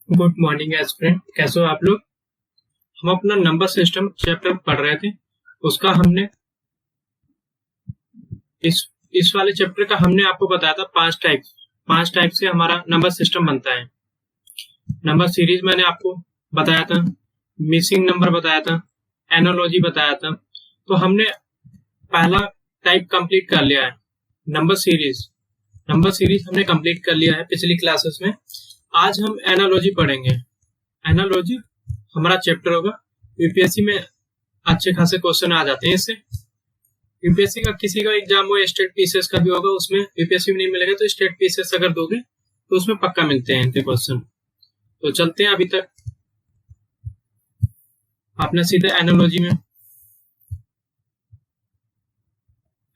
Good morning aspirant, कैसे हो आप लोग। हम अपना नंबर सिस्टम चैप्टर पढ़ रहे थे। उसका हमने इस इस वाले चैप्टर का हमने आपको बताया था पांच टाइप से हमारा नंबर सिस्टम बनता है। नंबर सीरीज मैंने आपको बताया था, मिसिंग नंबर बताया था, एनालॉजी बताया था। तो हमने पहला टाइप कंप्लीट कर लिया है। नंबर सीरीज हमने कंप्लीट कर लिया है पिछली क्लासेस में। आज हम एनालॉजी पढ़ेंगे। एनालॉजी हमारा चैप्टर होगा। यूपीएससी में अच्छे खासे क्वेश्चन आ जाते हैं इससे। यूपीएससी का किसी का एग्जाम हो, स्टेट पीसीएस का भी होगा, उसमें यूपीएससी में नहीं मिलेगा तो स्टेट पीसीएस अगर दोगे तो उसमें पक्का मिलते हैं इनके क्वेश्चन। तो चलते हैं अभी तक अपना सीधा एनालॉजी में।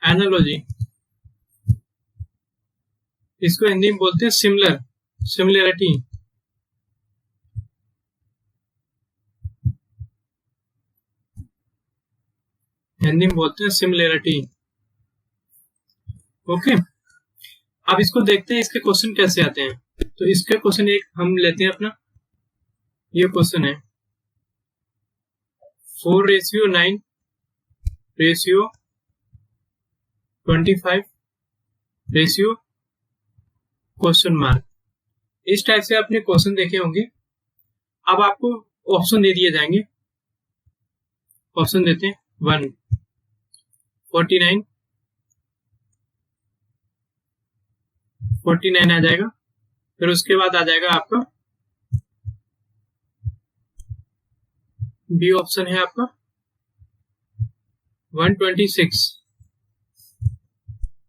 एनालॉजी इसको हिंदी में बोलते हैं सिमिलरिटी। हिंदी में बोलते हैं सिमिलरिटी। ओके, अब इसको देखते हैं इसके क्वेश्चन कैसे आते हैं। तो इसके क्वेश्चन एक हम लेते हैं अपना। ये क्वेश्चन है 4:9 रेशियो 25 रेशियो क्वेश्चन मार्क। इस टाइप से आपने क्वेश्चन देखे होंगे। अब आपको ऑप्शन दे दिए जाएंगे। ऑप्शन देते हैं 1 49 आ जाएगा। फिर उसके बाद आ जाएगा आपका बी ऑप्शन है आपका 126।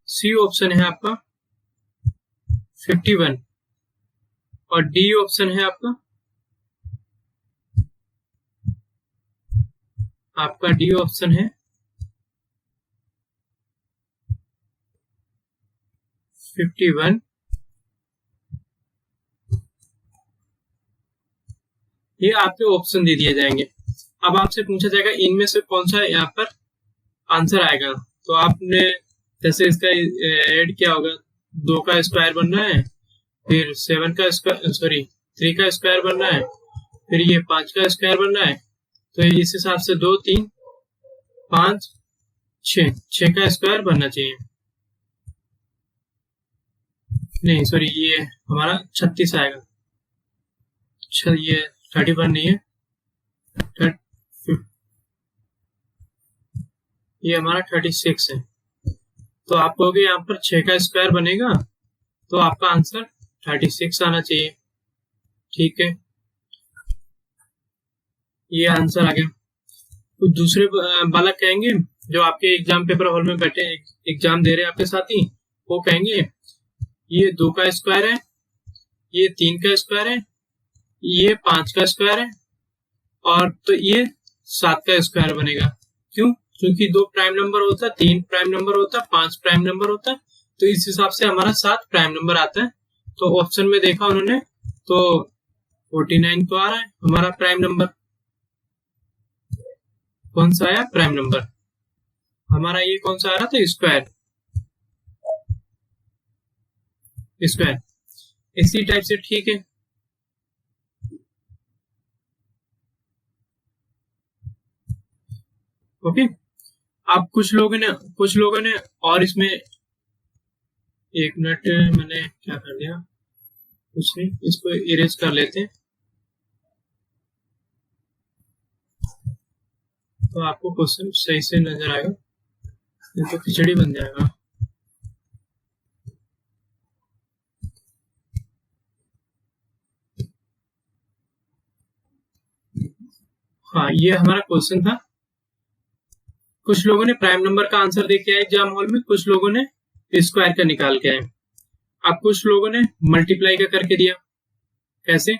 सी ऑप्शन है आपका 51 और डी ऑप्शन है आपका डी ऑप्शन है 51। ये आपके ऑप्शन दे दिए जाएंगे। अब आपसे पूछा जाएगा इनमें से कौन सा यहाँ पर आंसर आएगा। तो आपने जैसे इसका ऐड किया होगा, 2 का स्क्वायर बनना है, फिर 7 का स्क्वायर 3 का स्क्वायर बनना है, फिर ये 5 का स्क्वायर बनना है। तो इस हिसाब से 2 3 5 6 का स्क्वायर बनना चाहिए। नहीं सॉरी, ये हमारा 36 आएगा। ये 31 नहीं है, ये हमारा 36 है। तो आप कहोगे यहाँ पर 6 का स्क्वायर बनेगा, तो आपका आंसर 36 आना चाहिए। ठीक है, ये आंसर आ गया। कुछ दूसरे बालक कहेंगे जो आपके एग्जाम पेपर हॉल में बैठे एग्जाम दे रहे हैं आपके साथी, वो कहेंगे ये 2 का स्क्वायर है, ये 3 का स्क्वायर है, ये 5 का स्क्वायर है, और तो ये 7 का स्क्वायर बनेगा। क्यों? क्योंकि 2 प्राइम नंबर होता है, 3 प्राइम नंबर होता है, 5 प्राइम नंबर होता है, तो इस हिसाब से हमारा 7 प्राइम नंबर आता है। तो ऑप्शन में देखा उन्होंने तो 49 तो आ रहा है हमारा प्राइम नंबर। कौन सा आया प्राइम नंबर हमारा? ये कौन सा आ रहा था? स्क्वायर। इसी टाइप से ठीक है। ओके, अब कुछ लोगों ने और इसमें, एक मिनट, मैंने क्या कर दिया, कुछ नहीं, इसको इरेज कर लेते हैं तो आपको क्वेश्चन सही से नजर आएगा, नहीं तो खिचड़ी बन जाएगा। हाँ, ये हमारा क्वेश्चन था। कुछ लोगों ने प्राइम नंबर का आंसर दे के आए एग्जाम हॉल में, कुछ लोगों ने स्क्वायर का निकाल के आए। अब कुछ लोगों ने मल्टीप्लाई का करके दिया। कैसे?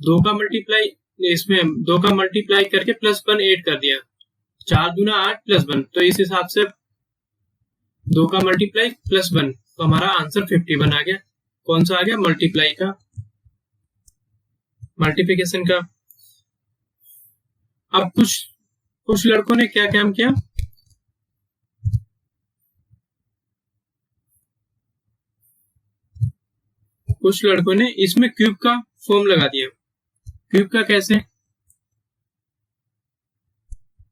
2 का मल्टीप्लाई, इसमें 2 का मल्टीप्लाई करके +1 ऐड कर दिया। 4 दूना 8 +1, तो इस हिसाब से 2 का मल्टीप्लाई +1, तो हमारा आंसर 51 आ गया। कौन सा आ गया? मल्टीप्लाई का, मल्टीप्लिकेशन का। अब कुछ लड़कों ने क्या काम किया, कुछ लड़कों ने इसमें क्यूब का फॉर्म लगा दिया। क्यूब का कैसे?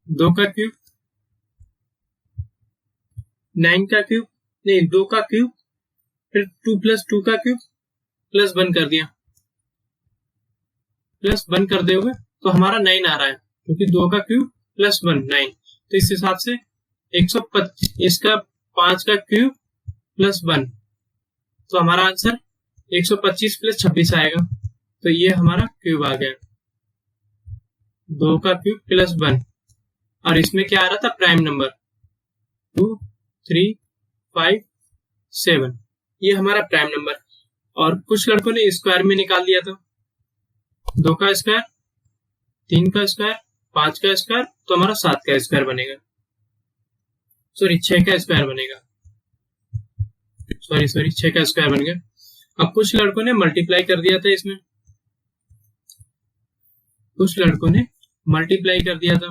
2 का क्यूब, 9 का क्यूब, नहीं 2 का क्यूब, फिर 2 + 2 का क्यूब प्लस 1 कर दिया। प्लस 1 कर दोगे तो हमारा 9 आ रहा है, क्योंकि 2 का क्यूब प्लस 1 9। तो इस हिसाब से 125 इसका 5 का क्यूब प्लस 1, तो हमारा आंसर 125 + 26 आएगा। तो ये हमारा क्यूब आ गया, 2 का क्यूब प्लस 1। और इसमें क्या आ रहा था? प्राइम नंबर 2 3 5 7, ये हमारा प्राइम नंबर। और कुछ लड़कों ने स्क्वायर में निकाल दिया था, 2 का स्क्वायर, 3 का स्क्वायर, 5 का स्क्वायर, तो हमारा 7 का स्क्वायर बनेगा, सॉरी 6 का स्क्वायर बनेगा, सॉरी 6 का स्क्वायर बन गया। अब कुछ लड़कों ने मल्टीप्लाई कर दिया था, इसमें कुछ लड़कों ने मल्टीप्लाई कर दिया था,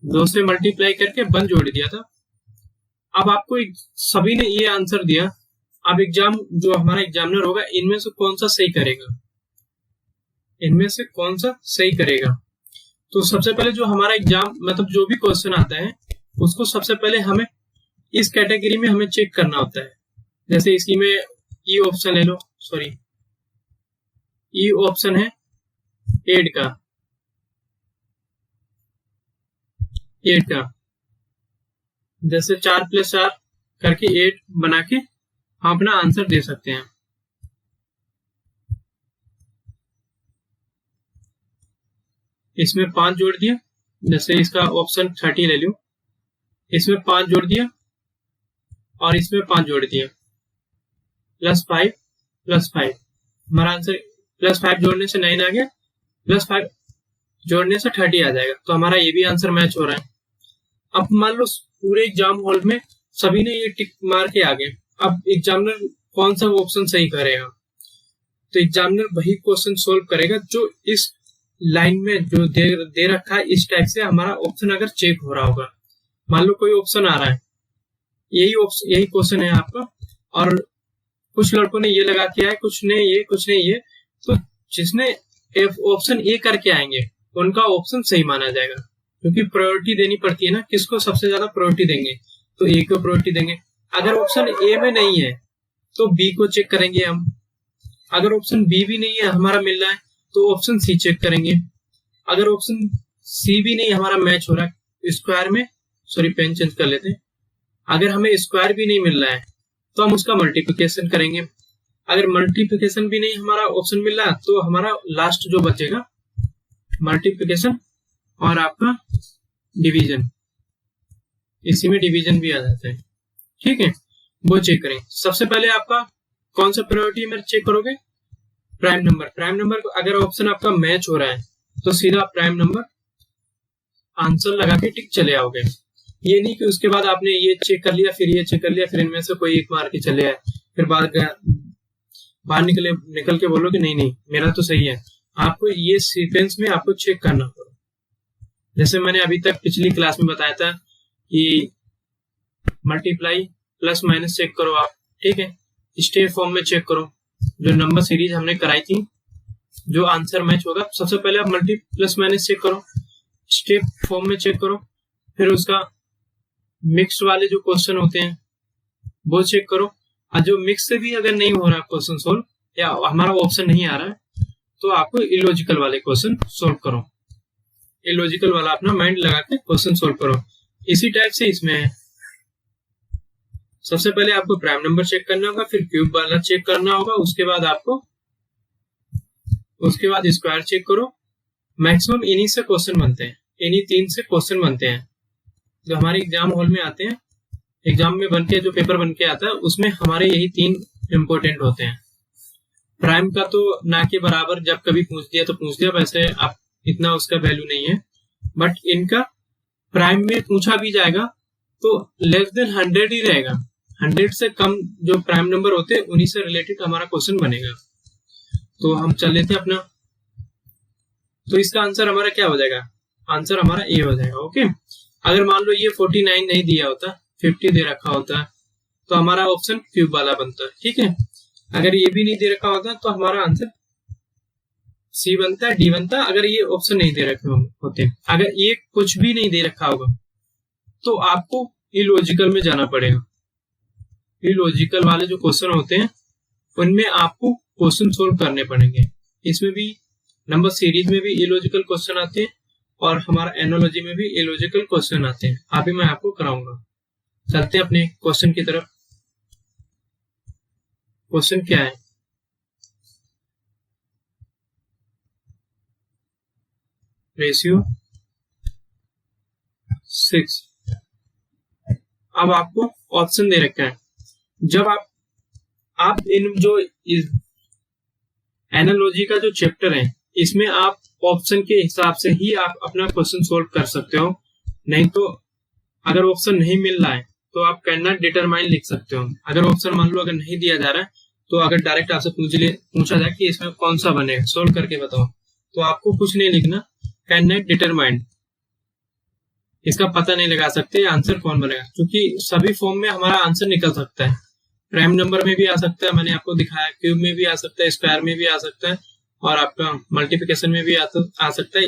2 से मल्टीप्लाई करके 1 जोड़ दिया था। अब आपको सभी ने ये आंसर दिया। अब एग्जाम जो हमारा एग्जामिनर होगा, इनमें से कौन सा सही करेगा, इनमें से कौन सा सही करेगा? तो सबसे पहले जो हमारा एग्जाम मतलब जो भी क्वेश्चन आता है उसको सबसे पहले हमें इस कैटेगरी में हमें चेक करना होता है। जैसे इसी में ई ऑप्शन ले लो, सॉरी ई ऑप्शन है 8 का, 8 का, जैसे 4 + 4 करके 8 बना के हम अपना आंसर दे सकते हैं। इसमें 5 जोड़ दिया, जैसे इसका ऑप्शन 30 ले लो, इसमें 5 जोड़ दिया और इसमें 5 जोड़ दिया, +5 + 5, हमारा आंसर +5 जोड़ने से 9 आ गया, +5 जोड़ने से 30 आ जाएगा। तो हमारा ये भी आंसर मैच हो रहा है। अब मान लो पूरे एग्जाम हॉल में सभी ने ये टिक मार के आ गए, अब एग्जामिनर कौन सा ऑप्शन सही करेगा? तो एग्जामिनर वही क्वेश्चन सोल्व करेगा जो इस लाइन में जो दे रखा है, इस टाइप से हमारा ऑप्शन अगर चेक हो रहा होगा। मान लो कोई ऑप्शन आ रहा है, यही क्वेश्चन है आपका, और कुछ लड़कों ने ये लगा के आए, कुछ ने ये, कुछ ने ये, तो जिसने ऑप्शन ए करके आएंगे उनका ऑप्शन सही माना जाएगा, क्योंकि प्रायोरिटी देनी पड़ती है ना, किसको सबसे ज्यादा प्रायोरिटी देंगे, तो ए को प्रायोरिटी देंगे। अगर ऑप्शन ए में नहीं है तो बी को चेक करेंगे हम, अगर ऑप्शन बी भी नहीं है हमारा मिल रहा है तो ऑप्शन सी चेक करेंगे, अगर ऑप्शन सी भी नहीं हमारा मैच हो रहा है स्क्वायर में, सॉरी पेन चेंज कर लेते हैं, अगर हमें स्क्वायर भी नहीं मिल रहा है तो हम उसका मल्टीप्लिकेशन करेंगे, अगर मल्टीप्लिकेशन भी नहीं हमारा ऑप्शन मिल रहा है तो हमारा लास्ट जो बचेगा मल्टीप्लिकेशन और आपका डिवीजन, इसी में डिवीजन भी आ जाता है, ठीक है, वो चेक करें। सबसे पहले आपका कौन सा प्रायोरिटी में चेक करोगे? Prime number. प्राइम नंबर को अगर ऑप्शन आपका मैच हो रहा है तो सीधा प्राइम नंबर आंसर लगा के टिक चले आओगे। ये नहीं कि उसके बाद आपने ये चेक कर लिया, फिर ये चेक कर लिया, फिर इनमें से कोई एक मार के चले आए, फिर बाहर निकल के बोलो कि नहीं मेरा तो सही है। आपको ये सीक्वेंस में आपको चेक करना होगा। जैसे मैंने अभी तक पिछली क्लास में बताया था कि मल्टीप्लाई प्लस माइनस चेक करो आप, ठीक है, स्टेप फॉर्म में चेक करो, जो नंबर सीरीज हमने कराई थी, जो आंसर मैच होगा सबसे पहले आप मल्टी प्लस माइनस चेक करो, स्टेप फॉर्म में चेक करो, फिर उसका मिक्स वाले जो क्वेश्चन होते हैं वो चेक करो, और जो मिक्स से भी अगर नहीं हो रहा क्वेश्चन सोल्व या हमारा ऑप्शन नहीं आ रहा है तो आपको इलॉजिकल वाले क्वेश्चन सोल्व करो, इलॉजिकल वाला अपना माइंड लगा के क्वेश्चन सोल्व करो। इसी टाइप से इसमें है, सबसे पहले आपको प्राइम नंबर चेक करना होगा, फिर क्यूब वाला चेक करना होगा, उसके बाद स्क्वायर चेक करो। मैक्सिमम इन्हीं से क्वेश्चन बनते हैं, इन्हीं 3 से क्वेश्चन बनते हैं जो हमारे एग्जाम हॉल में आते हैं, एग्जाम में बनके जो पेपर बनके आता है उसमें हमारे यही 3 इंपॉर्टेंट होते हैं। प्राइम का तो ना के बराबर जब कभी पूछ दिया तो पूछ दिया, वैसे आप इतना उसका वैल्यू नहीं है, बट इनका प्राइम में पूछा भी जाएगा तो लेस देन 100 ही रहेगा, 100 से कम जो प्राइम नंबर होते हैं उन्हीं से रिलेटेड हमारा क्वेश्चन बनेगा। तो हम चल लेते हैं अपना, तो इसका आंसर हमारा क्या हो जाएगा? आंसर हमारा ए हो जाएगा। ओके, अगर मान लो ये 49 नहीं दिया होता, 50 दे रखा होता, तो हमारा ऑप्शन क्यूब वाला बनता है। ठीक है, अगर ये भी नहीं दे रखा होता तो हमारा आंसर सी बनता है, डी बनता है, अगर ये ऑप्शन नहीं दे रखे होते। अगर ये कुछ भी नहीं दे रखा होगा तो आपको इलॉजिकल में जाना पड़ेगा। इलॉजिकल वाले जो क्वेश्चन होते हैं उनमें आपको क्वेश्चन सोल्व करने पड़ेंगे। इसमें भी नंबर सीरीज में भी इलॉजिकल क्वेश्चन आते हैं और हमारा एनोलॉजी में भी इलॉजिकल क्वेश्चन आते हैं। अभी मैं आपको कराऊंगा। चलते हैं अपने क्वेश्चन की तरफ। क्वेश्चन क्या है? रेशियो 6। अब आपको ऑप्शन दे रखा है। जब आप इन जो एनालॉजी का जो चैप्टर है इसमें आप ऑप्शन के हिसाब से ही आप अपना क्वेश्चन सोल्व कर सकते हो। नहीं तो अगर ऑप्शन नहीं मिल रहा है तो आप कैन नॉट डिटरमाइन लिख सकते हो। अगर ऑप्शन मान लो अगर नहीं दिया जा रहा है तो अगर डायरेक्ट आपसे पूछा जाए कि इसमें कौन सा बनेगा, सोल्व करके बताओ, तो आपको कुछ नहीं लिखना, कैन नॉट डिटरमाइन, इसका पता नहीं लगा सकते आंसर कौन बनेगा, क्योंकि सभी फॉर्म में हमारा आंसर निकल सकता है। प्राइम नंबर में भी आ सकता है, मैंने आपको दिखाया, क्यूब में भी आ सकता है, स्क्वायर में भी आ सकता है, और आपका मल्टीप्लिकेशन में भी आ सकता है,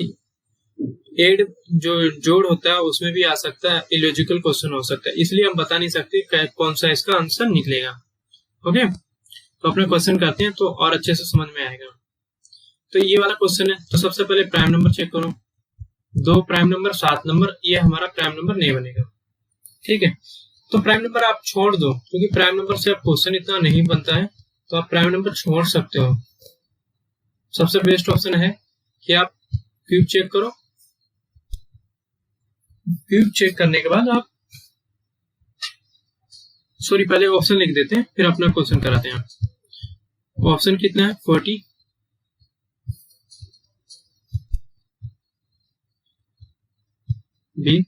एड जो जोड़ होता है उसमें भी आ सकता है, इलॉजिकल क्वेश्चन हो सकता है। इसलिए हम बता नहीं सकते कौन सा इसका आंसर निकलेगा। ओके, तो अपना क्वेश्चन करते हैं तो और अच्छे से समझ में आएगा। तो ये वाला क्वेश्चन है, तो सबसे पहले प्राइम नंबर चेक करो। 2 प्राइम नंबर 7 नंबर, ये हमारा प्राइम नंबर नहीं बनेगा। ठीक है, तो प्राइम नंबर आप छोड़ दो, क्योंकि प्राइम नंबर से आप क्वेश्चन इतना नहीं बनता है, तो आप प्राइम नंबर छोड़ सकते हो। सबसे बेस्ट ऑप्शन है कि आप क्यूब चेक करो। क्यूब चेक करने के बाद आप पहले ऑप्शन लिख देते हैं, फिर अपना क्वेश्चन कराते हैं। ऑप्शन कितना है? 40, बी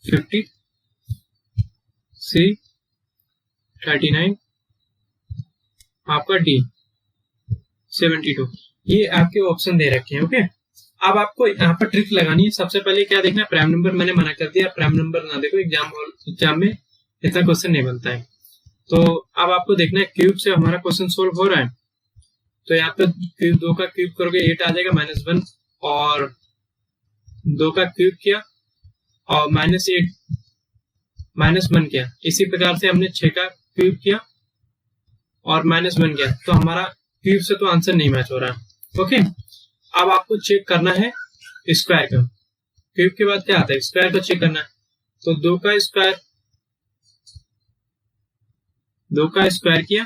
50, सी 39, आपका डी 72। ये आपके ऑप्शन दे रखे हैं। ओके, अब आपको यहाँ पर ट्रिक लगानी है। सबसे पहले क्या देखना है, प्राइम नंबर मैंने मना कर दिया, प्राइम नंबर ना देखो, एग्जाम में इतना क्वेश्चन नहीं बनता है। तो अब आपको देखना है क्यूब से हमारा क्वेश्चन सोल्व हो रहा है, तो यहाँ पे क्यूब 2 का क्यूब करोगे 8 आ जाएगा, -1, और 2 का क्यूब किया और -8 -1 किया। इसी प्रकार से हमने 6 का क्यूब किया और -1 किया, तो हमारा क्यूब से तो आंसर नहीं मैच हो रहा है। ओके, अब आपको चेक करना है स्क्वायर का। क्यूब के बाद क्या आता है? स्क्वायर को चेक करना है। तो 2 का स्क्वायर किया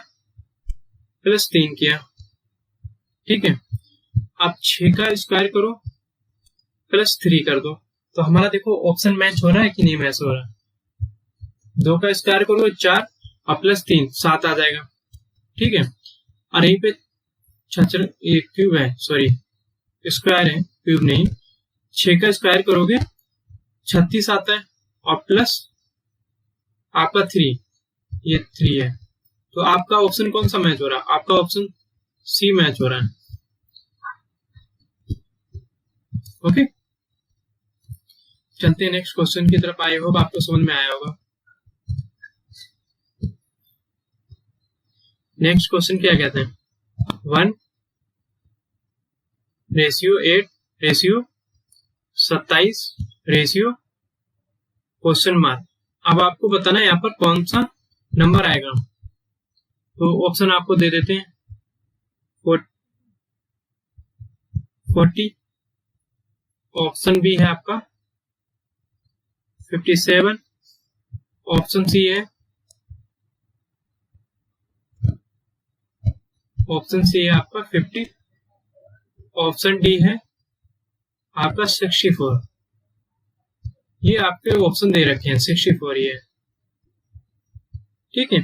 प्लस 3 किया। ठीक है, अब 6 का स्क्वायर करो प्लस 3 कर दो, तो हमारा देखो ऑप्शन मैच हो रहा है कि नहीं मैच हो रहा है। 2 का स्क्वायर करो 4 और प्लस 3 7 आ जाएगा। ठीक है, और यहीं पे क्यूब है, स्क्वायर है, क्यूब नहीं। 6 का स्क्वायर करोगे 36 आता है और प्लस आपका 3, ये 3 है। तो आपका ऑप्शन कौन सा मैच हो रहा है? आपका ऑप्शन सी मैच हो रहा है। ओके, चलते हैं नेक्स्ट क्वेश्चन की तरफ। आई होप आपको समझ में आया होगा। नेक्स्ट क्वेश्चन क्या कहते हैं? 1 ratio 8 ratio 27 ratio question mark. अब आपको बताना है यहाँ पर कौन सा नंबर आएगा। तो ऑप्शन आपको दे देते हैं। 40, ऑप्शन बी है आपका 57, ऑप्शन सी है आपका 50, ऑप्शन डी है आपका 64। ये आपके ऑप्शन दे रखे हैं, 64 ये। ठीक है,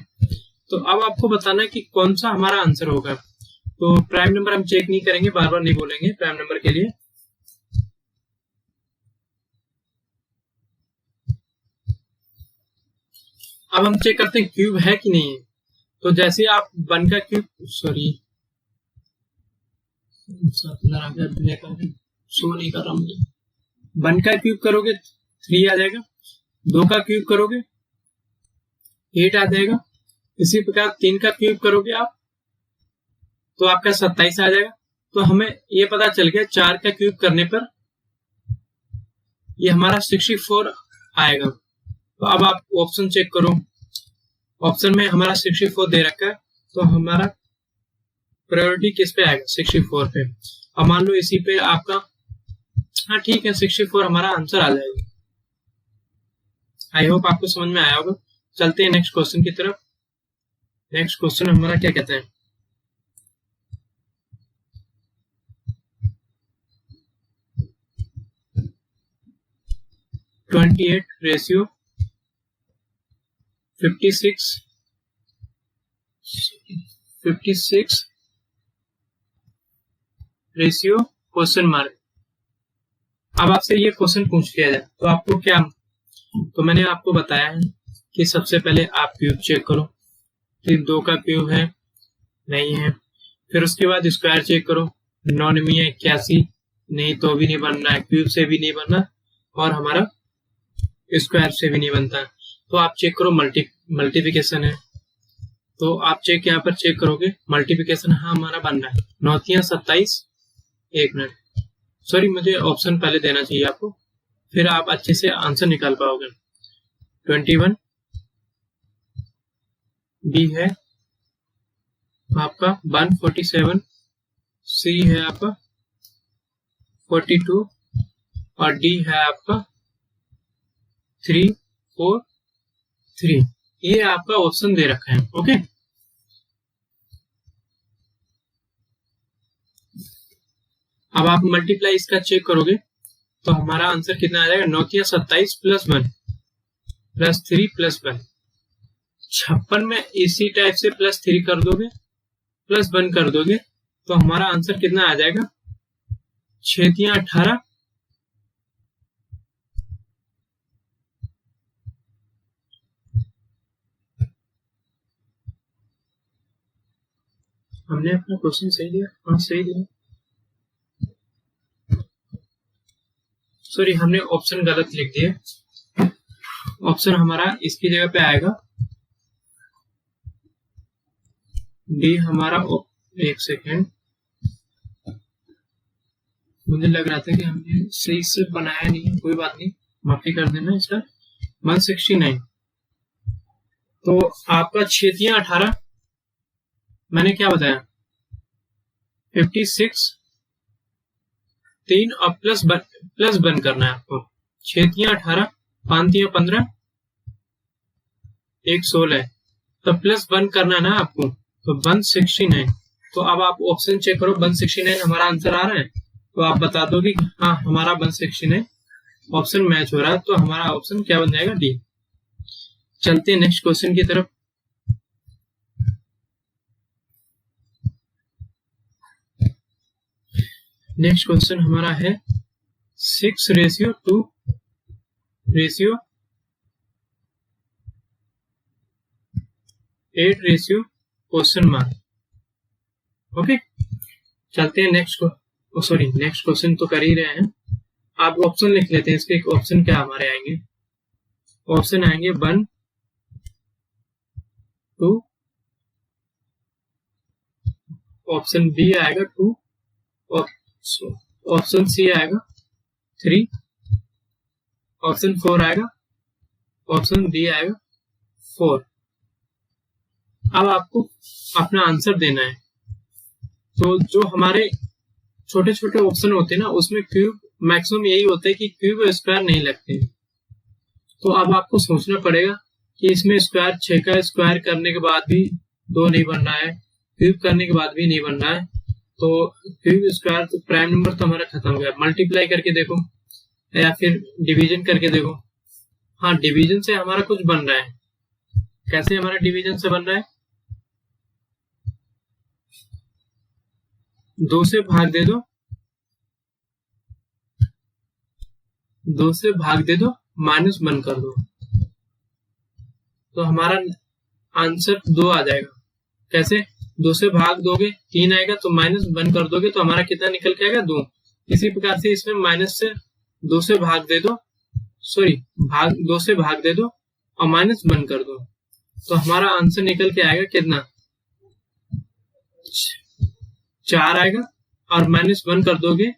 तो अब आपको बताना है कि कौन सा हमारा आंसर होगा। तो प्राइम नंबर हम चेक नहीं करेंगे, बार बार नहीं बोलेंगे प्राइम नंबर के लिए। अब हम चेक करते हैं क्यूब है कि नहीं है। तो जैसे आप 1 का क्यूब शो नहीं कर रहा मुझे। 1 का क्यूब करोगे 3 आ जाएगा, 2 का क्यूब करोगे 8 आ जाएगा। इसी प्रकार 3 का क्यूब करोगे आप तो आपका 27 आ जाएगा। तो हमें ये पता चल गया 4 का क्यूब करने पर ये हमारा 64 आएगा। तो अब आप ऑप्शन चेक करो, ऑप्शन में हमारा 64 दे रखा है, तो हमारा प्रायोरिटी किस पे आएगा? 64 पे। अब मान लो इसी पे आपका, हाँ ठीक है, 64 हमारा आंसर आ जाएगा। आई होप आपको समझ में आया होगा। चलते हैं नेक्स्ट क्वेश्चन की तरफ। नेक्स्ट क्वेश्चन हमारा क्या कहते हैं? 28 रेशियो 56 रेशियो क्वेश्चन मार्क। अब आपसे ये क्वेश्चन पूछ लिया जाए तो आपको क्या, तो मैंने आपको बताया है कि सबसे पहले आप क्यूब चेक करो, फिर 2 का क्यूब है नहीं है, फिर उसके बाद स्क्वायर चेक करो, 9 है 81 नहीं तो भी नहीं बन रहा है, क्यूब से भी नहीं बन रहा और हमारा स्क्वायर से भी नहीं बनता है। तो आप चेक करो मल्टीप्लिकेशन है, तो आप चेक यहाँ पर चेक करोगे मल्टीप्लिकेशन, हाँ हमारा बन रहा है 9 × 27। एक मिनट, सॉरी मुझे ऑप्शन पहले देना चाहिए आपको, फिर आप अच्छे से आंसर निकाल पाओगे। 21 बी है आपका 147, सी है आपका 42 और डी है आपका 3 4 3। ये आपका ऑप्शन दे रखा है। ओके, अब आप मल्टीप्लाई इसका चेक करोगे तो हमारा आंसर कितना आ जाएगा? 9 × 27 + 1 + 3 + 1। 56 में इसी टाइप से +3 कर दोगे +1 कर दोगे तो हमारा आंसर कितना आ जाएगा? 6 × 18 हमने अपना क्वेश्चन सही दिया? हाँ सही दिया। सॉरी हमने ऑप्शन गलत लिख दिया। ऑप्शन हमारा इसकी जगह पे आएगा डी हमारा। एक सेकेंड, मुझे लग रहा था कि हमने सही से बनाया नहीं है, कोई बात नहीं, माफी कर देना इसका। 169 तो आपका 6 × 18 मैंने क्या बताया? 56 3 और प्लस 1 करना है आपको। 6 × 18 5 × 15 1 16 तो +1 करना है ना आपको, तो 169। तो अब आप ऑप्शन चेक करो, 169 हमारा आंसर आ रहा है, तो आप बता दोगे कि हाँ हमारा 169 ऑप्शन मैच हो रहा है, तो हमारा ऑप्शन क्या बन जाएगा? डी। चलते हैं नेक्स्ट क्वेश्चन की तरफ। नेक्स्ट क्वेश्चन हमारा है 6 ratio 2 ratio 8 ratio question mark. Okay, चलते हैं नेक्स्ट क्वेश्चन तो कर ही रहे हैं, आप ऑप्शन लिख लेते हैं। इसके ऑप्शन क्या हमारे आएंगे? ऑप्शन आएंगे 1 2, ऑप्शन बी आएगा 2, ऑप्शन सी आएगा 3, ऑप्शन 4 आएगा, ऑप्शन डी आएगा 4। अब आपको अपना आंसर देना है। तो जो हमारे छोटे छोटे ऑप्शन होते हैं ना, उसमें क्यूब मैक्सिमम यही होता है कि क्यूब स्क्वायर नहीं लगते। तो अब आपको सोचना पड़ेगा कि इसमें स्क्वायर 6 का स्क्वायर करने के बाद भी 2 नहीं बन रहा है, क्यूब करने के बाद भी नहीं बन रहा है, तो क्यूब स्क्वायर तो प्राइम नंबर तो हमारा खत्म हो गया। मल्टीप्लाई करके देखो या फिर डिवीजन करके देखो। हाँ डिवीजन से हमारा कुछ बन रहा है। कैसे हमारा डिवीजन से बन रहा है? 2 से भाग दे दो, 2 से भाग दे दो, -1 कर दो, तो हमारा आंसर 2 आ जाएगा। कैसे? 2 से भाग दोगे 3 आएगा, तो -1 कर दोगे तो हमारा कितना निकल के आएगा? 2। इसी प्रकार से इसमें माइनस से 2 से भाग दे दो, सॉरी भाग 2 से भाग दे दो और -1 कर दो, तो हमारा आंसर निकल के आएगा कितना, 4 आएगा, और -1 कर दोगे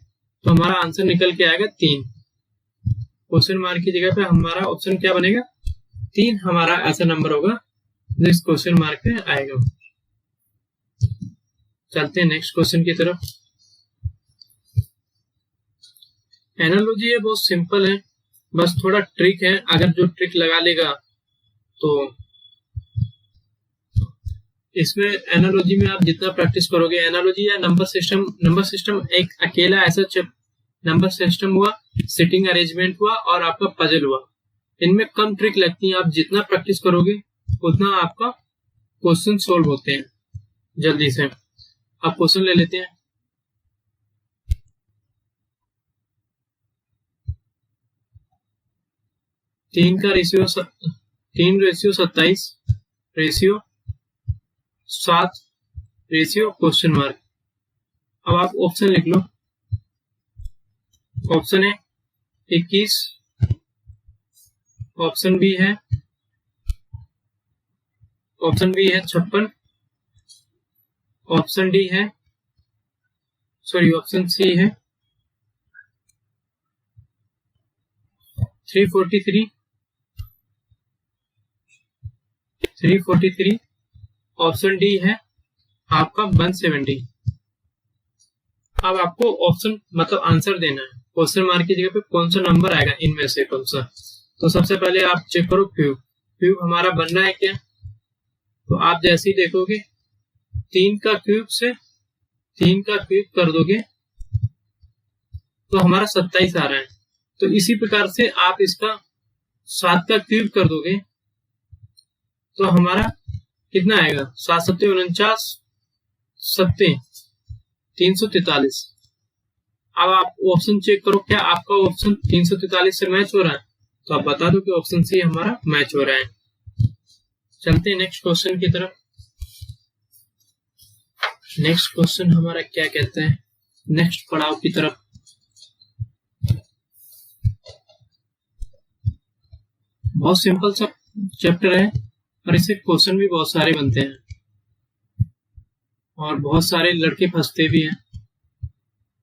तो हमारा आंसर निकल के आएगा 3। क्वेश्चन मार्क की जगह पे हमारा ऑप्शन क्या बनेगा, 3 हमारा ऐसा नंबर होगा जो इस क्वेश्चन मार्क पे आएगा। चलते हैं नेक्स्ट क्वेश्चन की तरफ। एनालॉजी है बहुत सिंपल है, बस थोड़ा ट्रिक है, अगर जो ट्रिक लगा लेगा तो इसमें एनालॉजी में आप जितना प्रैक्टिस करोगे, एनालॉजी या नंबर सिस्टम एक अकेला ऐसा नंबर सिस्टम हुआ, सिटिंग अरेंजमेंट हुआ और आपका पजल हुआ, इनमें कम ट्रिक लगती है। आप जितना प्रैक्टिस करोगे उतना आपका क्वेश्चन सोल्व होते हैं जल्दी से। आप क्वेश्चन ले लेते हैं। तीन का ratio 3:27 ratio 7 ratio question mark. अब आप ऑप्शन लिख लो। ऑप्शन है 21, ऑप्शन बी है 56, ऑप्शन डी है ऑप्शन सी है 343, ऑप्शन डी है आपका 170। अब आपको ऑप्शन मतलब आंसर देना है, क्वेश्चन मार्क की जगह पे कौन सा नंबर आएगा इनमें से कौन सा। तो सबसे पहले आप चेक करो क्यूब हमारा बन रहा है क्या। तो आप जैसे ही देखोगे 3 का क्यूब कर दोगे तो हमारा 27 आ रहा है। तो इसी प्रकार से आप इसका 7 का क्यूब कर दोगे तो हमारा कितना आएगा, 7 7 49 7 343। अब आप ऑप्शन चेक करो, क्या आपका ऑप्शन 343 से मैच हो रहा है, तो आप बता दो कि ऑप्शन सी हमारा मैच हो रहा है। चलते हैं नेक्स्ट क्वेश्चन की तरफ। नेक्स्ट क्वेश्चन हमारा क्या कहता है, नेक्स्ट पड़ाव की तरफ। बहुत सिंपल सा चैप्टर है और इससे क्वेश्चन भी बहुत सारे बनते हैं और बहुत सारे लड़के फंसते भी हैं।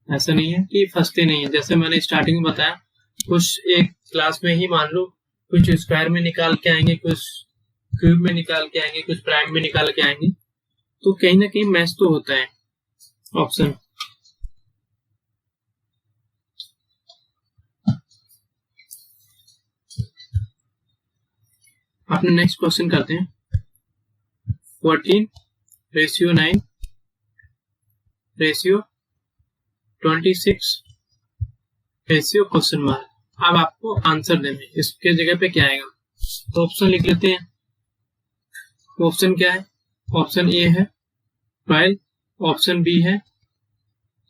ऐसा नहीं है कि फंसते नहीं है, जैसे मैंने स्टार्टिंग में बताया, कुछ एक क्लास में ही मान लो कुछ स्क्वायर में निकाल के आएंगे, कुछ क्यूब में निकाल के आएंगे, कुछ प्राइम में निकाल के आएंगे, तो कहीं ना कहीं मैच तो होता है ऑप्शन। अपने नेक्स्ट क्वेश्चन करते हैं। 14:9 रेशियो 26 रेशियो क्वेश्चन मार्क। अब आपको आंसर देने, इसके जगह पे क्या आएगा, तो ऑप्शन लिख लेते हैं। ऑप्शन क्या है, ऑप्शन ए है 12, ऑप्शन बी है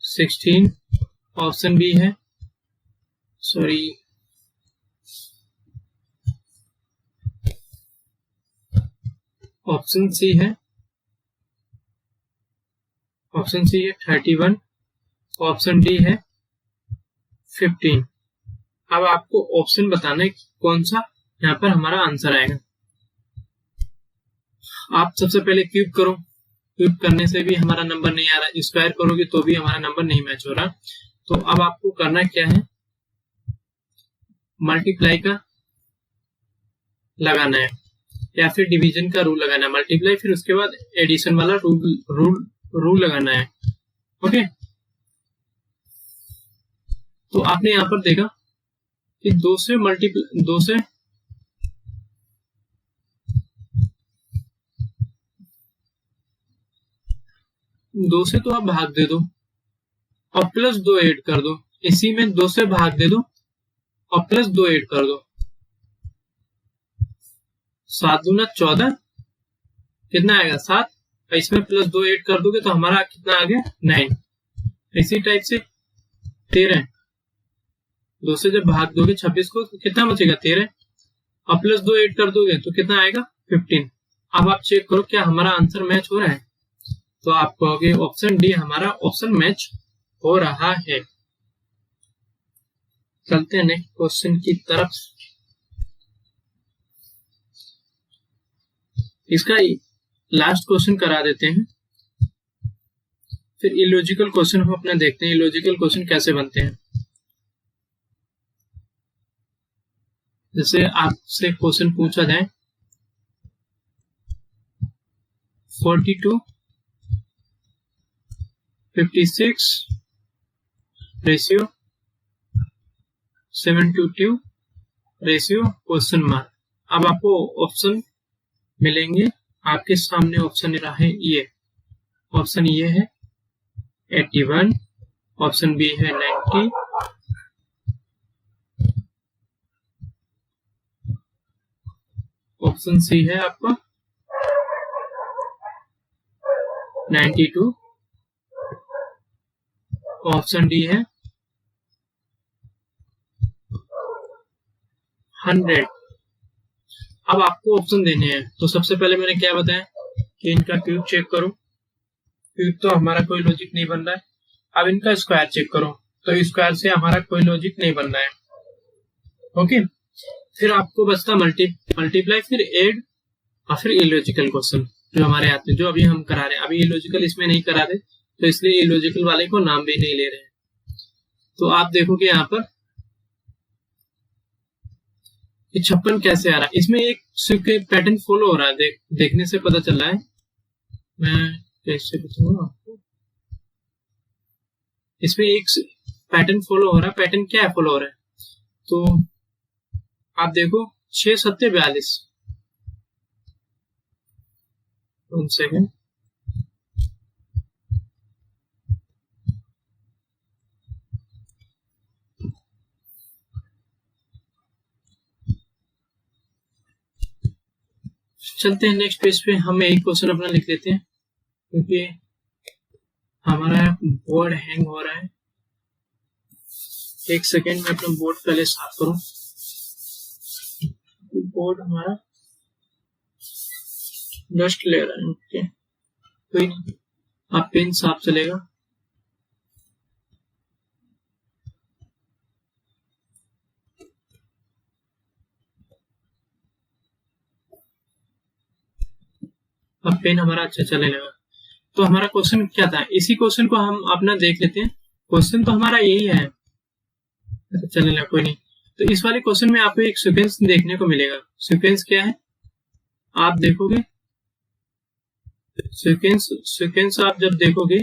16, ऑप्शन बी है ऑप्शन सी है 31, ऑप्शन डी है 15। अब आपको ऑप्शन बताना है कौन सा यहाँ पर हमारा आंसर आएगा। आप सबसे पहले क्यूब करो, क्यूब करने से भी हमारा नंबर नहीं आ रहा, स्क्वायर करोगे तो भी हमारा नंबर नहीं मैच हो रहा। तो अब आपको करना क्या है, मल्टीप्लाई का लगाना है या फिर डिवीजन का रूल लगाना है। मल्टीप्लाई फिर उसके बाद एडिशन वाला रूल लगाना है। ओके, तो आपने यहां पर देखा कि 2 से तो आप भाग दे दो और +2 ऐड कर दो, इसी में 2 से भाग दे दो और +2 ऐड कर दो। 7 दूना 14, कितना आएगा 7, इसमें +2 ऐड कर दोगे तो हमारा कितना आ गया 9। इसी टाइप से 13, 2 से जब भाग दोगे 26 को तो कितना बचेगा 13, और +2 ऐड कर दोगे तो कितना आएगा 15। अब आप चेक करो क्या हमारा आंसर मैच हो रहा है, तो आप कहोगे ऑप्शन डी हमारा ऑप्शन मैच हो रहा है। चलते हैं नेक्स्ट क्वेश्चन की तरफ। इसका लास्ट क्वेश्चन करा देते हैं, फिर इलॉजिकल क्वेश्चन हम अपना देखते हैं इलॉजिकल क्वेश्चन कैसे बनते हैं। जैसे आपसे क्वेश्चन पूछा जाए 42, 56 रेशियो 7:2 रेशियो क्वेश्चन मार्क। अब आपको ऑप्शन मिलेंगे, आपके सामने ऑप्शन रहा है ये, ऑप्शन ये है 81, ऑप्शन बी है 90, ऑप्शन सी है आपका 92, ऑप्शन डी है 100। अब आपको ऑप्शन देने हैं, तो सबसे पहले मैंने क्या बताया कि इनका क्यूब चेक करो, क्यूब तो हमारा कोई लॉजिक नहीं बन रहा है। अब इनका स्क्वायर चेक करो, तो स्क्वायर से हमारा कोई लॉजिक नहीं बन रहा है। ओके, फिर आपको बचता मल्टीप्लाई, फिर एड और फिर इलॉजिकल क्वेश्चन जो हमारे आते हैं, जो अभी हम करा रहे हैं। अभी इलॉजिकल इसमें नहीं करा रहे, तो इसलिए इलॉजिकल वाले को नाम भी नहीं ले रहे हैं। तो आप देखोगे यहाँ पर 56 कैसे आ रहा है, इसमें एक पैटर्न फॉलो हो रहा है, देखने से पता चल रहा है। मैं कैसे बताऊंगा आपको, इसमें एक पैटर्न फॉलो हो रहा है। पैटर्न क्या है फॉलो हो रहा है, तो आप देखो 6 7 42 सेकेंड, चलते हैं नेक्स्ट पेज पे। हम एक क्वेश्चन अपना लिख लेते हैं, क्योंकि हमारा बोर्ड हैंग हो रहा है। एक सेकेंड में अपना बोर्ड पहले साफ करूं। बोर्ड हमारा डस्ट ले रहा है, ओके कोई नहीं, आप पेन साफ चलेगा। अब पेन हमारा अच्छा चलने लगा। तो हमारा क्वेश्चन क्या था, इसी क्वेश्चन को हम अपना देख लेते हैं। क्वेश्चन तो हमारा यही है, चलने लगा कोई नहीं। तो इस वाले क्वेश्चन में आपको एक सीक्वेंस देखने को मिलेगा। सीक्वेंस क्या है, आप देखोगे सीक्वेंस आप जब देखोगे,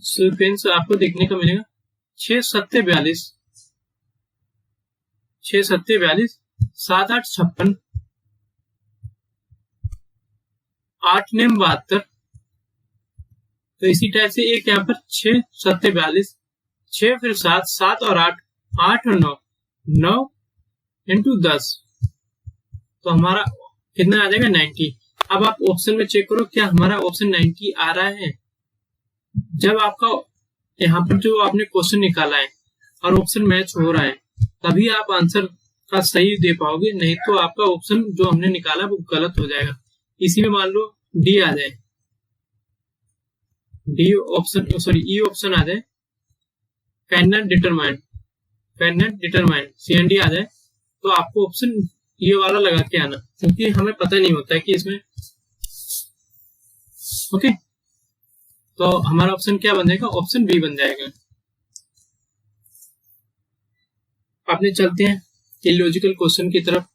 सीक्वेंस आपको देखने को मिलेगा 6 7 42, 6 7 42, 7 8 56, 8 9 72। तो इसी टाइप से एक यहाँ पर 6 7 42, 6 फिर 7 7 और 8, 8 और 9, 9 इंटू 10, तो हमारा कितना आ जाएगा 90। अब आप ऑप्शन में चेक करो, क्या हमारा ऑप्शन 90 आ रहा है। जब आपका यहाँ पर जो आपने क्वेश्चन निकाला है और ऑप्शन मैच हो रहा है, तभी आप आंसर का सही दे पाओगे, नहीं तो आपका ऑप्शन जो हमने निकाला वो गलत हो जाएगा। इसी में मान लो डी आ जाए, D option sorry E option आ जाए, कैन नॉट डिटरमाइन CND आ जाए, तो आपको ऑप्शन ये वाला लगा के आना, क्योंकि हमें पता नहीं होता है कि इसमें। ओके, तो हमारा ऑप्शन क्या बन जाएगा, ऑप्शन बी बन जाएगा। अपने चलते हैं इलॉजिकल क्वेश्चन की तरफ।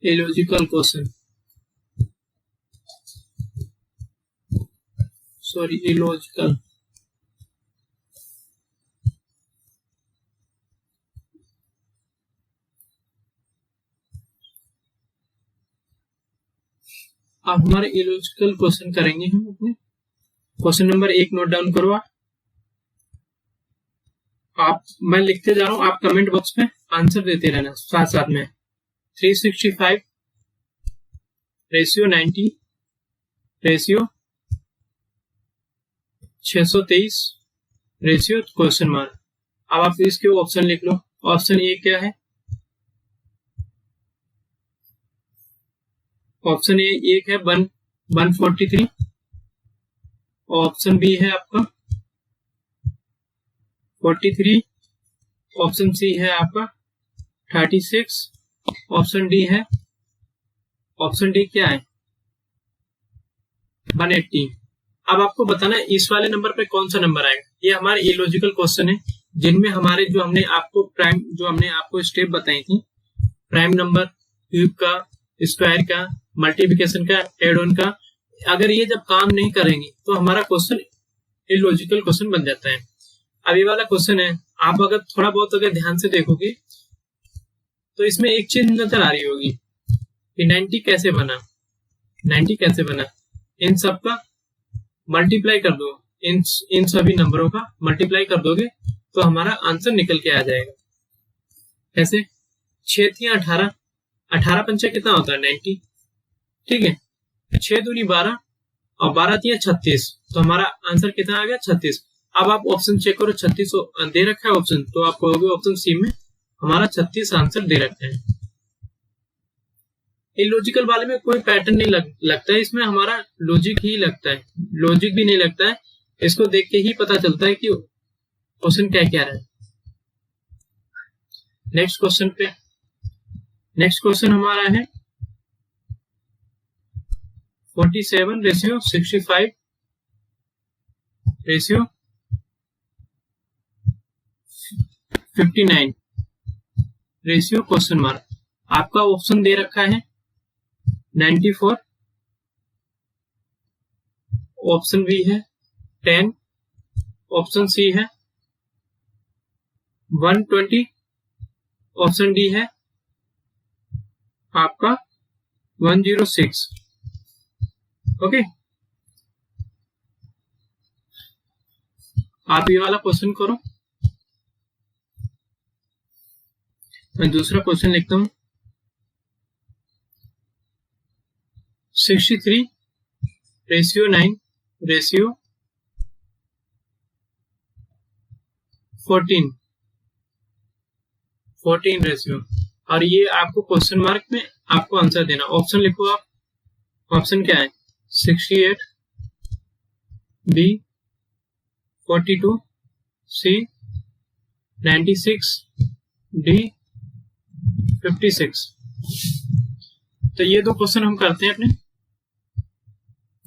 इलॉजिकल क्वेश्चन, सॉरी इलॉजिकल, अब हमारे इलॉजिकल क्वेश्चन करेंगे हम अपने। क्वेश्चन नंबर 1 नोट डाउन करो आप, मैं लिखते जा रहा हूं, आप कमेंट बॉक्स में आंसर देते रहना साथ साथ में। 365 ratio 90 ratio 623 ratio question mark. अब आप इसके ऑप्शन लिख लो। ऑप्शन ए क्या है, ऑप्शन ए एक है 143, ऑप्शन बी है आपका 43, ऑप्शन सी है आपका 36, ऑप्शन डी है, ऑप्शन डी क्या है 180। अब आपको बताना है इस वाले नंबर पे कौन सा नंबर आएगा। ये हमारे इलॉजिकल क्वेश्चन है जिनमें हमारे जो हमने आपको स्टेप बताई थी, प्राइम नंबर, क्यूब का, स्क्वायर का, मल्टीप्लिकेशन का, एड ऑन का, अगर ये जब काम नहीं करेंगे तो हमारा क्वेश्चन इलॉजिकल क्वेश्चन बन जाता है। अब ये वाला क्वेश्चन है, आप अगर थोड़ा बहुत अगर ध्यान से देखोगे तो इसमें एक चीज नजर आ रही होगी कि 90 कैसे बना, 90 कैसे बना। इन सब का मल्टीप्लाई कर दो, इन सभी नंबरों का मल्टीप्लाई कर दोगे तो हमारा आंसर निकल के आ जाएगा। कैसे? 6 थी 18, 18 पंचे कितना होता है 90, ठीक है। 6 दूनी 12 और 12 थी 36, तो हमारा आंसर कितना आ गया 36। अब आप ऑप्शन चेक करो, 36 दे रखा है ऑप्शन, तो आप कहोगे ऑप्शन सी में हमारा 36 आंसर दे रखा है। इलॉजिकल वाले में कोई पैटर्न नहीं लगता है, इसमें हमारा लॉजिक ही लगता है, लॉजिक भी नहीं लगता है, इसको देख के ही पता चलता है कि क्वेश्चन क्या क्या है। नेक्स्ट क्वेश्चन पे, नेक्स्ट क्वेश्चन हमारा है 47 ratio 65 ratio 59 ratio question mark. आपका ऑप्शन दे रखा है 94, ऑप्शन बी है 10, ऑप्शन सी है 120, ऑप्शन डी है आपका 106। ओके, आप ये वाला क्वेश्चन करो। मैं दूसरा क्वेश्चन लिखता हूं 63 रेशियो 9 रेशियो 14 रेशियो, और ये आपको क्वेश्चन मार्क में आपको आंसर देना। ऑप्शन लिखो आप, ऑप्शन क्या है 68, बी 42, सी 96, डी 56। तो ये दो क्वेश्चन हम करते हैं अपने,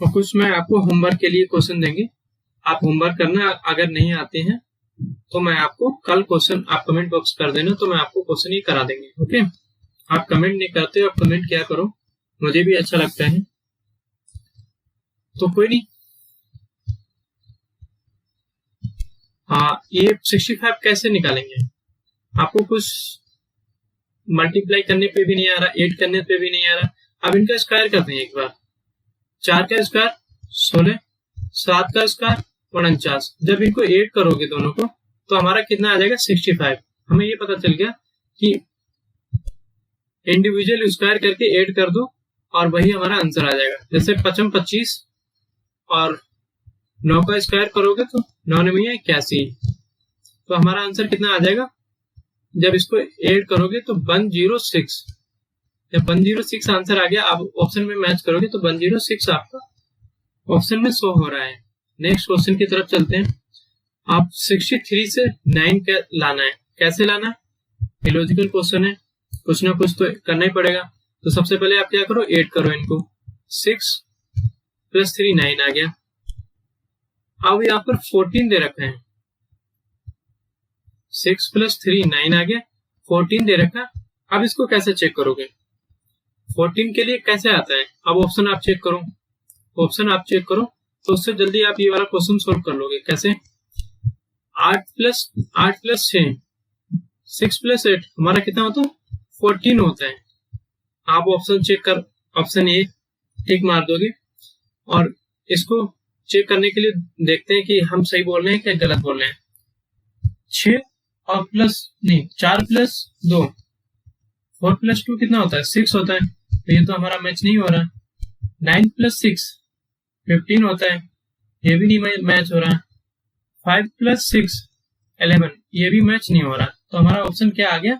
और कुछ मैं आपको होमवर्क के लिए क्वेश्चन देंगे, आप होमवर्क करना। अगर नहीं आते हैं तो मैं आपको कल क्वेश्चन, आप कमेंट बॉक्स कर देना तो मैं आपको क्वेश्चन ही करा देंगे। ओके, आप कमेंट नहीं करते, आप कमेंट क्या करो, मुझे भी अच्छा लगता है। तो कोई नहीं, हाँ, ये 65 कैसे निकालेंगे, आपको कुछ मल्टीप्लाई करने पे भी नहीं आ रहा, ऐड करने पे भी नहीं आ रहा। अब इनका स्क्वायर करते हैं एक बार। 4 का स्क्वायर 16, 7 का स्क्वायर 49। जब इनको ऐड करोगे दोनों को तो हमारा कितना आ जाएगा 65। हमें ये पता चल गया कि इंडिविजुअल स्क्वायर करके ऐड कर दो और वही हमारा आंसर आ जाएगा। जैसे 55 25 और 9 का स्क्वायर करोगे तो 9 में 81, तो हमारा आंसर कितना आ जाएगा जब इसको ऐड करोगे तो 106। जब 106 आंसर आ गया, आप ऑप्शन में मैच करोगे तो 106 आपका ऑप्शन में शो हो रहा है। नेक्स्ट क्वेश्चन की तरफ चलते हैं। आप 63 से 9 लाना है, कैसे लाना है, लॉजिकल क्वेश्चन है, कुछ ना कुछ तो करना ही पड़ेगा। तो सबसे पहले आप क्या करो, ऐड करो इनको। 6 + 3 9 आ गया। अब यहाँ पर 14 दे रखा है, 6 + 3 9 आ गया, 14 दे रखा। अब इसको कैसे चेक करोगे, 14 के लिए कैसे आता है, अब ऑप्शन आप चेक करो, ऑप्शन आप चेक करो तो उससे जल्दी आप ये वाला क्वेश्चन सोल्व कर लोगे। कैसे, 8 + 6 6 + 8 हमारा कितना होता है 14 होता है। आप ऑप्शन चेक कर, ऑप्शन ए टिक मार दोगे और इसको चेक करने के लिए देखते हैं कि हम सही बोल रहे हैं क्या गलत बोल रहे हैं। 6 और नहीं 4 + 2 4 + 2 कितना होता है 6 होता है, तो ये तो हमारा मैच नहीं हो रहा। 9 + 6 15 होता है, ये भी नहीं मैच हो रहा। 5 + 6 11, ये भी मैच नहीं हो रहा। तो हमारा ऑप्शन क्या आ गया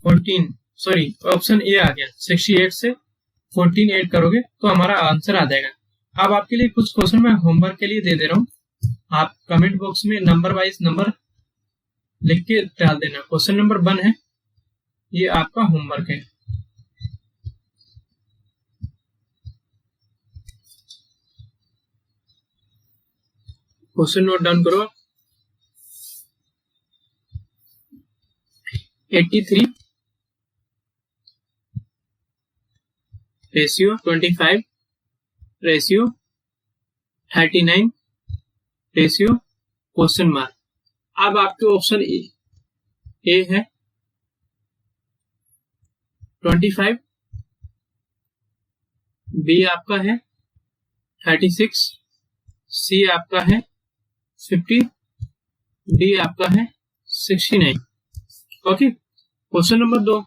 14, सॉरी ऑप्शन ए आ गया। 68 से 14 ऐड करोगे तो हमारा आंसर आ जाएगा। अब आपके लिए कुछ क्वेश्चन मैं होमवर्क के लिए दे रहा हूँ, आप कमेंट बॉक्स में नंबर वाइज नंबर लिख के डाल देना। क्वेश्चन नंबर 1 है, ये आपका होमवर्क है। क्वेश्चन नोट डाउन करो। 83 ratio 25 ratio 39 ratio question mark. अब आपके ऑप्शन ए है 25, बी आपका है 36, सी आपका है 50, डी आपका है 69। ओके, क्वेश्चन नंबर 2,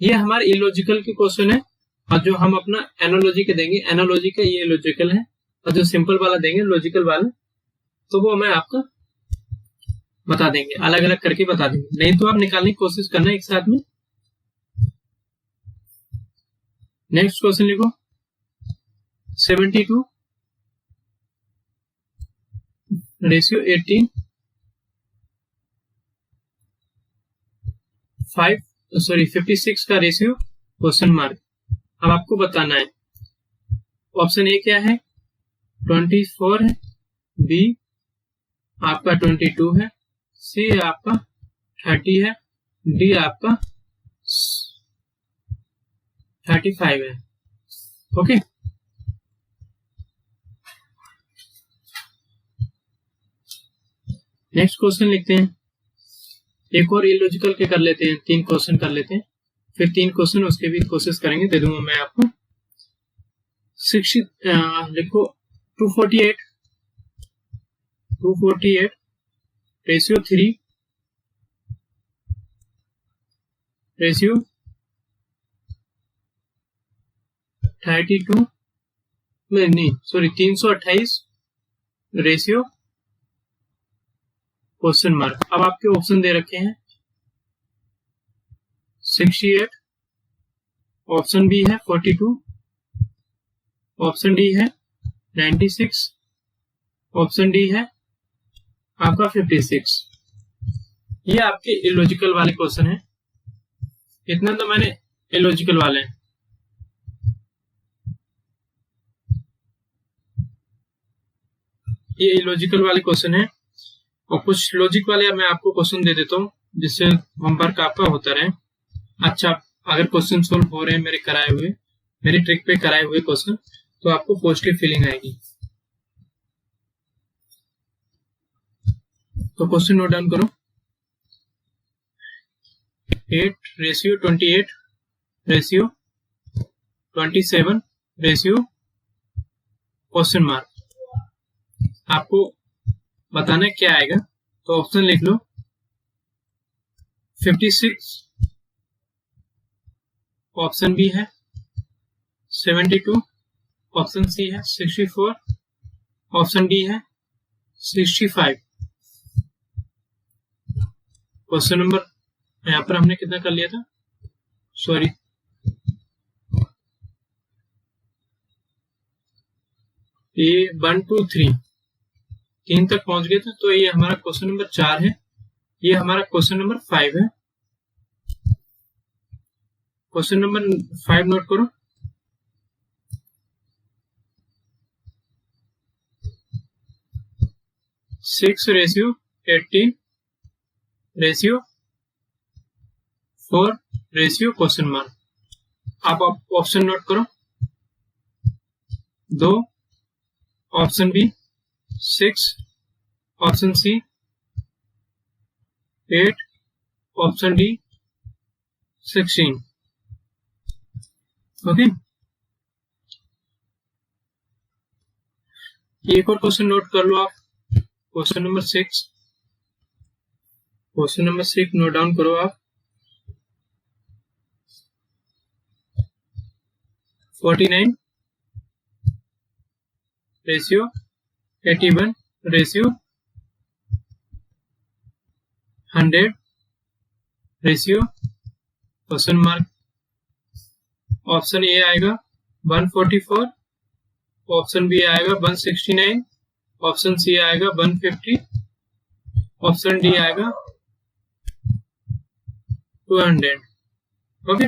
ये हमारे इलॉजिकल के क्वेश्चन है और जो हम अपना एनालॉजी के देंगे, एनालॉजी का ये लॉजिकल है और जो सिंपल वाला देंगे लॉजिकल वाला, तो वो मैं आपको बता देंगे, अलग अलग करके बता देंगे, नहीं तो आप निकालने की कोशिश करना एक साथ में। नेक्स्ट क्वेश्चन लिखो 72 रेशियो 18 56 का रेशियो क्वेश्चन मार्क। अब आपको बताना है ऑप्शन ए क्या है, 24 है, बी आपका 22 है, सी आपका 30 है, डी आपका 35 है। ओके, नेक्स्ट क्वेश्चन लिखते हैं। एक और इलॉजिकल के कर लेते हैं, 3 क्वेश्चन कर लेते हैं, फिर 3 क्वेश्चन उसके भी कोशिश करेंगे, दे दूंगा मैं आपको। 60 लिखो 248 रेशियो 3 रेशियो 32 नहीं सॉरी 328 रेशियो क्वेश्चन मार्क। अब आपके ऑप्शन दे रखे हैं 68, ऑप्शन बी है 42, ऑप्शन डी है 96, ऑप्शन डी है आपका 56। ये आपके इलॉजिकल वाले क्वेश्चन है। इतना तो मैंने इलॉजिकल वाले हैं। ये इलॉजिकल वाले क्वेश्चन है और कुछ लॉजिक वाले मैं आपको क्वेश्चन दे देता हूँ जिससे होमवर्क आपका होता रहे। अच्छा, अगर क्वेश्चन सोल्व हो रहे हैं मेरे कराए हुए, मेरी ट्रिक पे कराए हुए क्वेश्चन, तो आपको पॉजिटिव फीलिंग आएगी। तो क्वेश्चन नोट डाउन करो 8 ratio 28 ratio 27 ratio question mark. आपको बताना क्या आएगा, तो ऑप्शन लिख लो 56, ऑप्शन बी है 72, ऑप्शन सी है 64, ऑप्शन डी है 65। क्वेश्चन नंबर यहाँ पर हमने कितना कर लिया था, सॉरी ये 1 2 3 तक पहुंच गए थे, तो ये हमारा क्वेश्चन नंबर 4 है। ये हमारा क्वेश्चन नंबर 5 है। क्वेश्चन नंबर 5 नोट करो। Six ratio 18 ratio 4 ratio question mark. आप ऑप्शन नोट करो 2, option B 6, option C 8, option D 16। Okay, एक और क्वेश्चन नोट कर लो आप, question number 6। Question number 6 note down करो आप। 49 ratio 81 ratio 100 ratio question mark. Option A आएगा 144, ऑप्शन बी आएगा 169, ऑप्शन सी आएगा 150, ऑप्शन डी आएगा 200। ओके,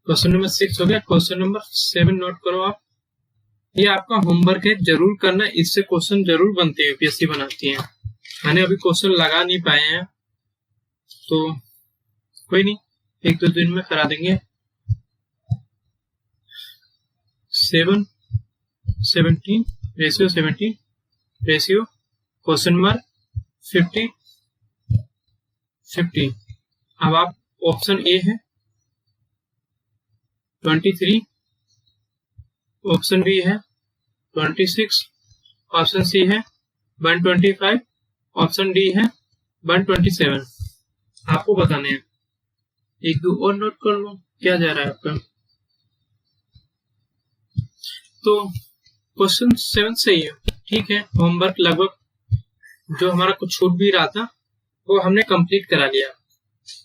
क्वेश्चन नंबर 6 हो गया। क्वेश्चन नंबर 7 नोट करो आप, ये आपका होमवर्क है, जरूर करना, इससे क्वेश्चन जरूर बनते हैं, यूपीएससी बनाती है। मैंने अभी क्वेश्चन लगा नहीं पाए हैं तो कोई नहीं, 1-2 दिन में करा देंगे। 7, 17 रेशियो 17 रेशियो क्वेश्चन नंबर 50 50। अब आप ऑप्शन ए है 23, ऑप्शन बी है 26, ऑप्शन सी है 125, ऑप्शन डी है 127। आपको बताने हैं, 1-2 और नोट कर लो क्या जा रहा है आपका। तो क्वेश्चन 7 सही है, ठीक है। होमवर्क लगभग जो हमारा कुछ छूट भी रहा था वो हमने कंप्लीट करा लिया।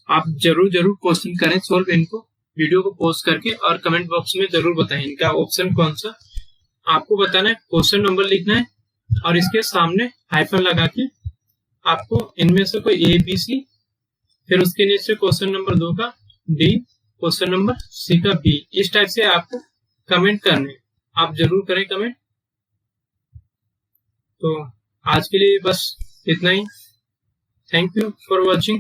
आप जरूर क्वेश्चन करें सोल्व इनको, वीडियो को पोस्ट करके, और कमेंट बॉक्स में जरूर बताएं इनका ऑप्शन कौन सा। आपको बताना है, क्वेश्चन नंबर लिखना है और इसके सामने हाइफन लगा के आपको इनमें से कोई ए बी सी, फिर उसके नीचे क्वेश्चन नंबर 2 का डी, क्वेश्चन नंबर सी का बी, इस टाइप से आपको कमेंट करने। आप जरूर करें कमेंट। तो आज के लिए बस इतना ही। Thank you for watching.